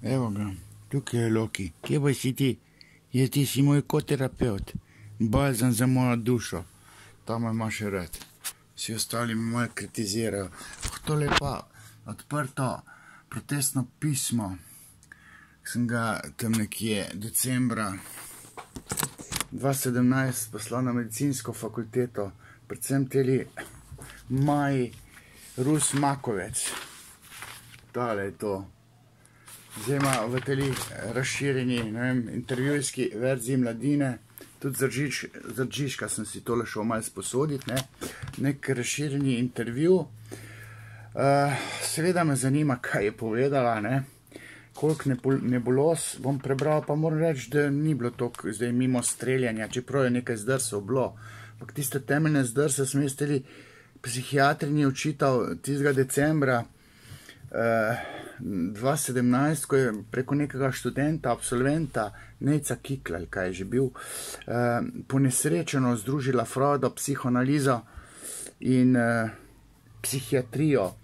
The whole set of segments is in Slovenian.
Evo ga, tukaj je Loki. Kje pa si ti? Ti si moj koterapeut. Balzam za mojo dušo. Tam me imaš rad. Vsi ostali me malo kritizirajo. Tole pa odprto protestno pismo. Sem ga tam nekje decembra 2017 poslal na medicinsko fakulteto. Predvsem teli Maji Rus Makovec. Tale je to. Zdaj ima v teli razširjeni, intervjujski verziji Mladine, tudi za Žižka sem si tole šel malo sposoditi, nek razširjeni intervju. Seveda me zanima, kaj je povedala, koliko nebuloz bom prebral, pa moram reči, da ni bilo toliko zdaj mimo streljanja, čeprav je nekaj zdrsov bilo. Ampak tiste temeljne zdrse sem jaz teli psihiatrinji očital tistega decembra 2017, ko je preko nekega študenta, absolventa, Nejca Kikla, ali kaj je že bil, ponesrečeno združila Freudo, psihoanalizo in psihiatrijo,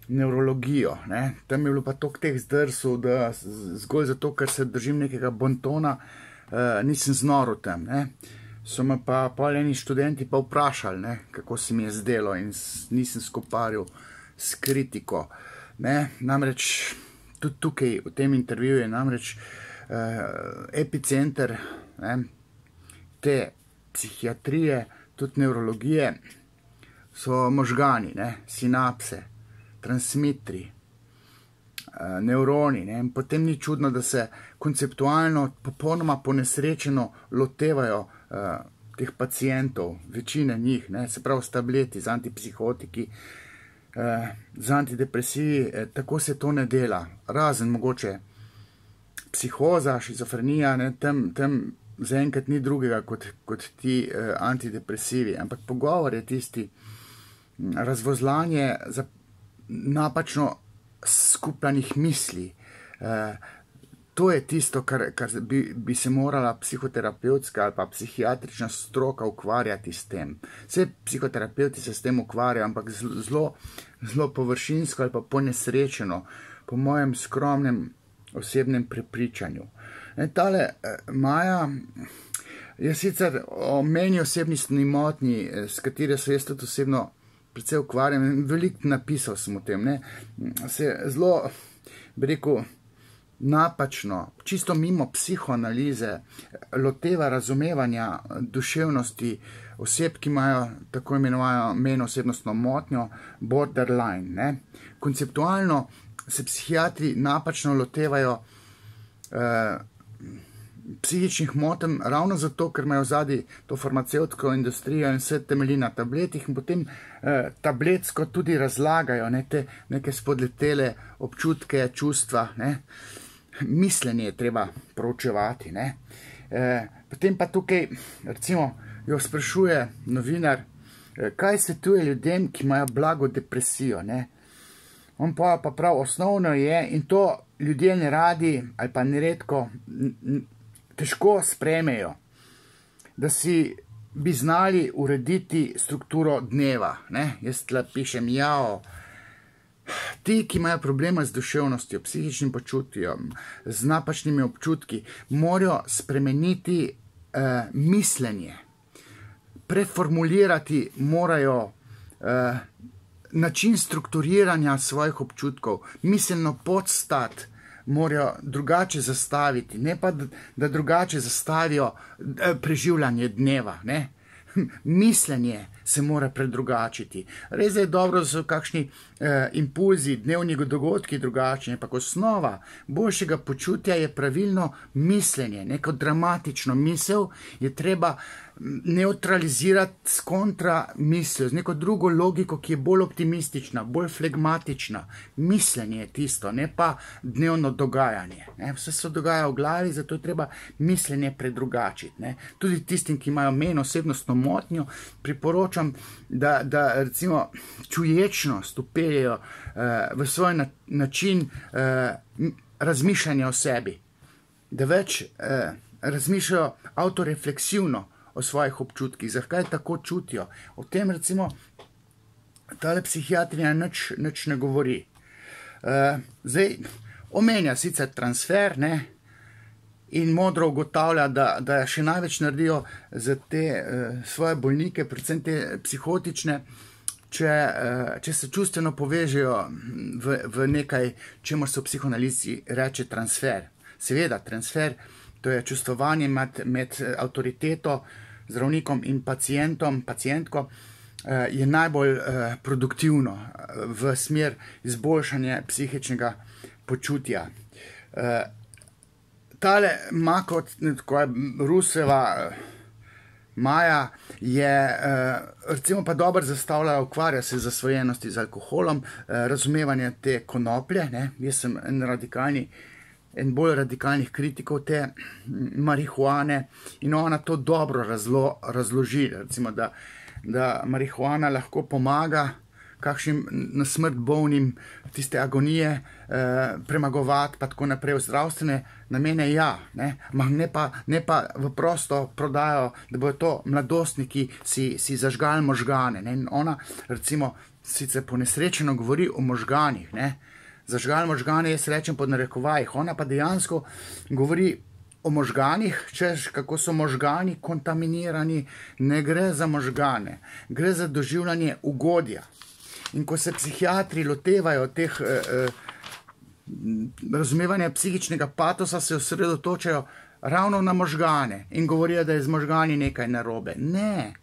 nevrologijo. Tam je bilo pa toliko teh zdrsov, da zgolj zato, ker se držim nekega bontona, nisem znoril tam. So me pa eni študenti pa vprašali, kako se mi je zdelo, in nisem skoparil s kritiko. Namreč tudi tukaj v tem intervjuju je namreč epicenter te psihiatrije, tudi nevrologije, so možgani, sinapse, transmitri, nevroni. Potem ni čudno, da se konceptualno popolnoma ponesrečeno lotevajo teh pacientov, večine njih, se pravi s tableti, z antipsihotiki, z antidepresivi. Tako se to ne dela, razen mogoče psihoza, šizofrenija, tam zaenkrat ni drugega kot ti antidepresivi, ampak pogovor je tisti, razvozlanje za napačno skupljanih misli. To je tisto, kar bi se morala psihoterapevtska ali pa psihiatrična stroka ukvarjati s tem. Vse psihoterapevti se s tem ukvarjajo, ampak zelo površinsko ali pa ponesrečeno, po mojem skromnem osebnem prepričanju. Tale Maja je sicer o meni osebnostni motnji, s katero se jaz tudi osebno precej ukvarjam, veliko napisal sem o tem, se zelo, bi rekel, napačno, čisto mimo psihoanalize, loteva razumevanja duševnosti oseb, ki imajo tako imenovano mejno osebnostno motnjo, borderline. Konceptualno se psihiatri napačno lotevajo psihičnih motenj ravno zato, ker imajo zadaj to farmacevtsko industrijo in vse temelji na tabletih, in potem tabletsko tudi razlagajo te neke spodletele občutke, čustva. Mislenje je treba proučevati. Potem pa tukaj, recimo, jo sprašuje novinar, kaj svetuje ljudem, ki imajo blago depresijo. On pa prav, osnovno je, in to ljudje ne radi ali pa neredko težko sprejmejo, da si bi znali urediti strukturo dneva. Jaz tle pišem, ti, ki imajo problema z duševnostjo, psihičnim počutjem, z napačnimi občutki, morajo spremeniti mislenje, preformulirati morajo način strukturiranja svojih občutkov, miselno podstat morajo drugače zastaviti, ne pa da drugače zastavijo preživljanje dneva. Mislenje se mora predrugačiti. Res je dobro, da so kakšni impulzi, dnevni dogodki drugačni, ampak osnova boljšega počutja je pravilno mislenje. Neko dramatično misel je treba neutralizirati s kontra mislijo, z neko drugo logiko, ki je bolj optimistična, bolj flegmatična. Mislenje je tisto, ne pa dnevno dogajanje. Vse se dogaja v glavi, zato je treba mislenje predrugačiti. Tudi tistim, ki imajo mejno osebnostno motnjo, priporočam, da recimo čuječnost vpeljejo v svoj način razmišljanja o sebi. Da več razmišljajo avtorefleksivno o svojih občutkih, zakaj tako čutijo. O tem recimo tale psihiatrija nič ne govori. Zdaj, omenja sicer transfer, ne, in modro ugotavlja, da še največ naredijo za te svoje bolnike, predvsem te psihotične, če se čustveno povežejo v nekaj, čemur se v psihoanalizi reče transfer. Seveda, transfer, to je čustvovanje med avtoriteto, zdravnikom in pacientko, je najbolj produktivno v smer izboljšanja psihičnega počutja. Tale Mako, ko je Ruseva Maja, je recimo pa dobro zastavljala, ukvarja se z zasvojenosti z alkoholom, razumevanje te konoplje, ne, jaz sem en bolj radikalnih kritikov te marihuane in ona to dobro razloži, recimo, da marihuana lahko pomaga kakšnim na smrt bolnim tiste agonije premagovati, pa tako naprej v zdravstvene namene, ja, ne pa v prosto prodajo, da bojo to mladostniki si zažgali možgane, ne, in ona recimo sicer ponesrečeno govori o možganih, ne, zažgali možgane, jaz rečem pod narekovajih, ona pa dejansko govori o možganih, češ kako so možgani kontaminirani, ne gre za možgane, gre za doživljanje ugodja. In ko se psihiatri lotevajo teh razumevanja psihičnega patosa, se osredotočajo ravno na možgane in govorijo, da je z možgani nekaj narobe. Ne,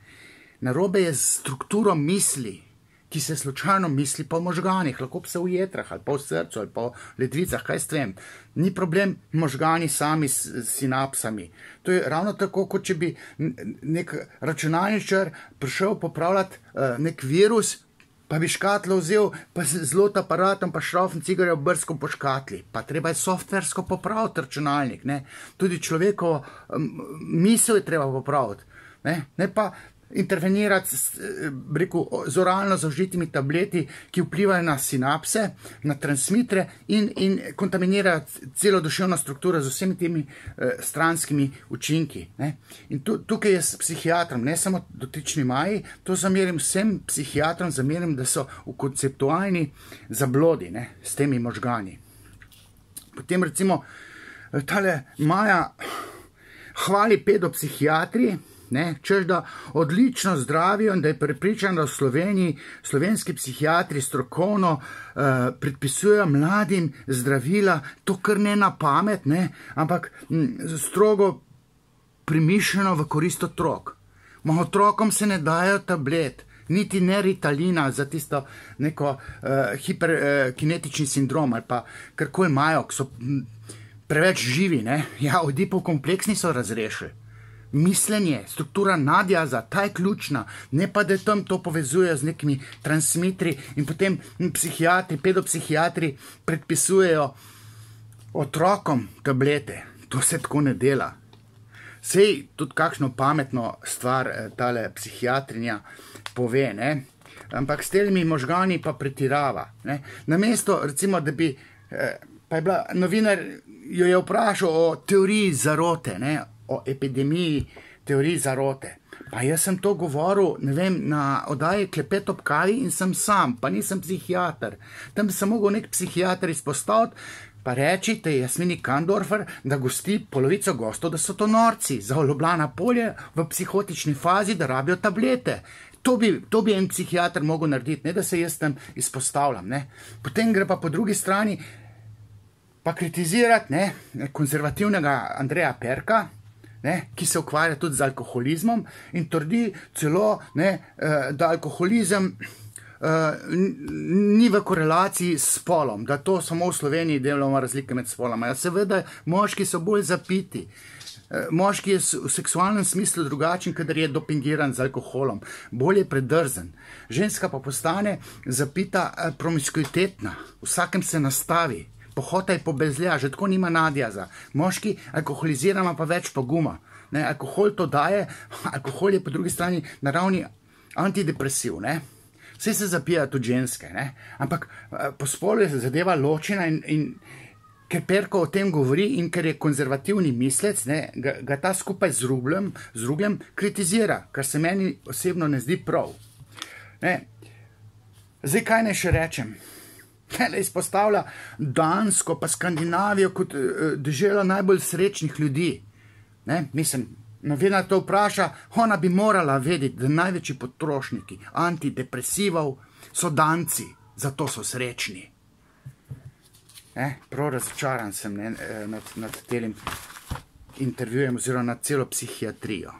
narobe je z strukturo misli, ki se slučajno misli po možganih, lahko pa se v jetrah, ali pa v srcu, ali pa v ledvicah, kaj s tem. Ni problem možgani sami s sinapsami. To je ravno tako, kot če bi nek računalničar prišel popravljati nek virus, pa bi škatlo vzel, pa z zlot aparatom, pa šraufen cigarjo brsko po škatli. Pa treba je softversko popraviti računalnik, ne. Tudi človekovo misel je treba popraviti, ne pa intervenirati z oralno zaužitimi tableti, ki vplivajo na sinapse, na transmitre in kontaminirajo celo duševno strukturo z vsemi temi stranskimi učinki. In tukaj je s psihiatrom, ne samo dotični Maji, to zamerim vsem psihiatrom, zamerim, da so v konceptualni zablodi, s temi možgani. Potem recimo tale Maja hvali pedopsihiatri, češ da odlično zdravijo in da je prepričan, da v Sloveniji slovenski psihiatri strokovno predpisujejo mladim zdravila, to kar ne na pamet, ampak strogo premišljeno v korist otrok. Otrokom se ne dajo tablet, niti ne Ritalina za tisto neko hiperkinetični sindrom ali pa karkoli imajo, ki so preveč živi, ja, Oedipov kompleks niso razrešili. Mislenje, struktura nadjaza, ta je ključna, ne pa da tam to povezujejo z nekimi transmitri in potem psihiatri, pedopsihiatri predpisujejo otrokom tablete. To se tako ne dela. Sej tudi kakšno pametno stvar tale psihiatrinja pove, ampak s temi možgani pa pretirava. Namesto, recimo, da bi, pa je bila novinar, jo je vprašal o teoriji zarote, o epidemiji teorij zarote. Pa jaz sem to govoril, ne vem, na oddaji Klepet ob kavi in sem sam, pa nisem psihiater. Tam bi se mogel nek psihiater izpostaviti, pa reči, da je Jasmini Kandorfer, da gosti polovico gostov, da so to norci, za Ljubljana polje v psihotični fazi, da rabijo tablete. To bi en psihiater mogel narediti, ne da se jaz tam izpostavljam. Potem gre pa po drugi strani pa kritizirati konzervativnega Andreja Perka, ki se ukvarja tudi z alkoholizmom in trdi celo, da alkoholizem ni v korelaciji s spolom, da to samo v Sloveniji delamo razlike med spoloma. Ja, seveda, moški so bolj zapiti. Moški je v seksualnem smislu drugačen, kadar je dopingiran z alkoholom. Bolj je predrzen. Ženska pa postane zapita promiskuitetna. Vsakem se nastavi. Pohota je pobezlja, že tako nima nadjaza. Moški alkoholizirama pa več poguma. Alkohol to daje, alkohol je po drugi strani naravni antidepresiv. Vse se zapija tudi ženske, ampak po spolu je zadeva ločena in ker Perko o tem govori in ker je konzervativni mislec, ga ta skupaj z Rugljem kritizira, kar se meni osebno ne zdi prav. Zdaj, kaj naj še rečem? Izpostavlja Dansko pa Skandinavijo kot dežela najbolj srečnih ljudi. Mislim, novinar to vpraša, ona bi morala vedeti, da največji potrošniki antidepresivov so Danci, zato so srečni. Prav razočaran sem nad tem intervjujem oziroma nad celo psihiatrijo.